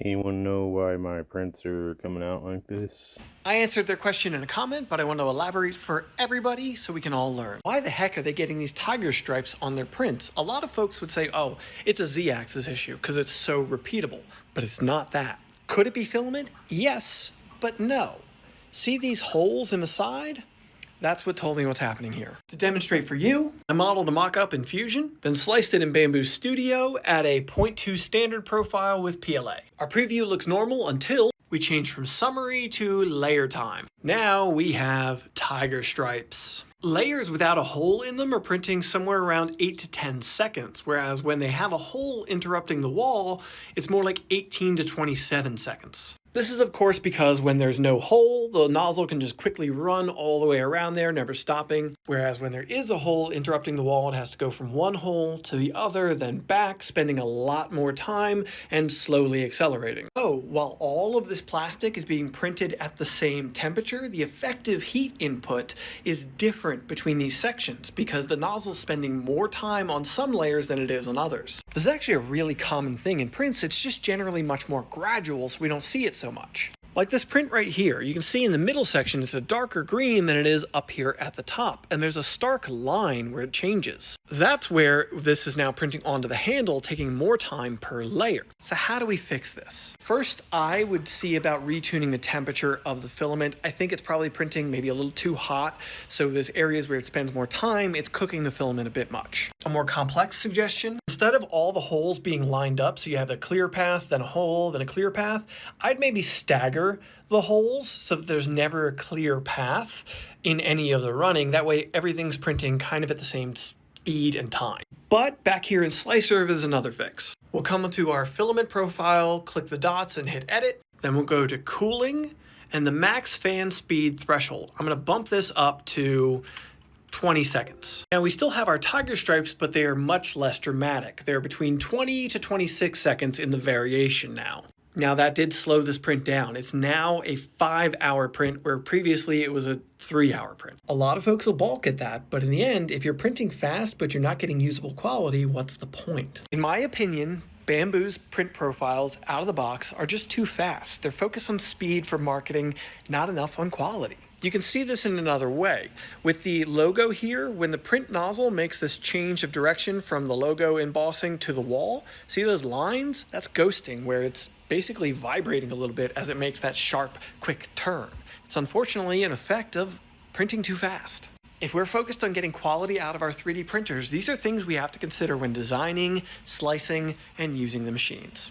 Anyone know why my prints are coming out like this? I answered their question in a comment, but I want to elaborate for everybody so we can all learn. Why the heck are they getting these tiger stripes on their prints? A lot of folks would say, oh, it's a Z-axis issue because it's so repeatable, but it's not that. Could it be filament? Yes, but no. See these holes in the side? That's what told me what's happening here. To demonstrate for you, I modeled a mock-up in Fusion, then sliced it in Bamboo Studio at a 0.2 standard profile with PLA. Our preview looks normal until we change from summary to layer time. Now we have tiger stripes. Layers without a hole in them are printing somewhere around 8 to 10 seconds, whereas when they have a hole interrupting the wall, it's more like 18 to 27 seconds. This is of course because when there's no hole, the nozzle can just quickly run all the way around there, never stopping. Whereas when there is a hole interrupting the wall, it has to go from one hole to the other, then back, spending a lot more time and slowly accelerating. Oh, while all of this plastic is being printed at the same temperature, the effective heat input is different between these sections because the nozzle's spending more time on some layers than it is on others. This is actually a really common thing in prints. It's just generally much more gradual, so we don't see it so much. Like this print right here, you can see in the middle section it's a darker green than it is up here at the top, and there's a stark line where it changes. That's where this is now printing onto the handle, taking more time per layer. So how do we fix this? First, I would see about retuning the temperature of the filament. I think it's probably printing maybe a little too hot, so there's areas where it spends more time, it's cooking the filament a bit much. A more complex suggestion, instead of all the holes being lined up, so you have a clear path, then a hole, then a clear path, I'd maybe stagger the holes so that there's never a clear path in any of the running. That way everything's printing kind of at the same speed and time. But back here in Slicer is another fix. We'll come to our filament profile, click the dots and hit edit. Then we'll go to cooling and the max fan speed threshold. I'm going to bump this up to 20 seconds. Now we still have our tiger stripes, but they are much less dramatic. They're between 20 to 26 seconds in the variation now. Now that did slow this print down. It's now a 5-hour print where previously it was a 3-hour print. A lot of folks will balk at that, but in the end, if you're printing fast but you're not getting usable quality, what's the point? In my opinion, Bamboo's print profiles out of the box are just too fast. They're focused on speed for marketing, not enough on quality. You can see this in another way. With the logo here, when the print nozzle makes this change of direction from the logo embossing to the wall, see those lines? That's ghosting, where it's basically vibrating a little bit as it makes that sharp, quick turn. It's unfortunately an effect of printing too fast. If we're focused on getting quality out of our 3D printers, these are things we have to consider when designing, slicing, and using the machines.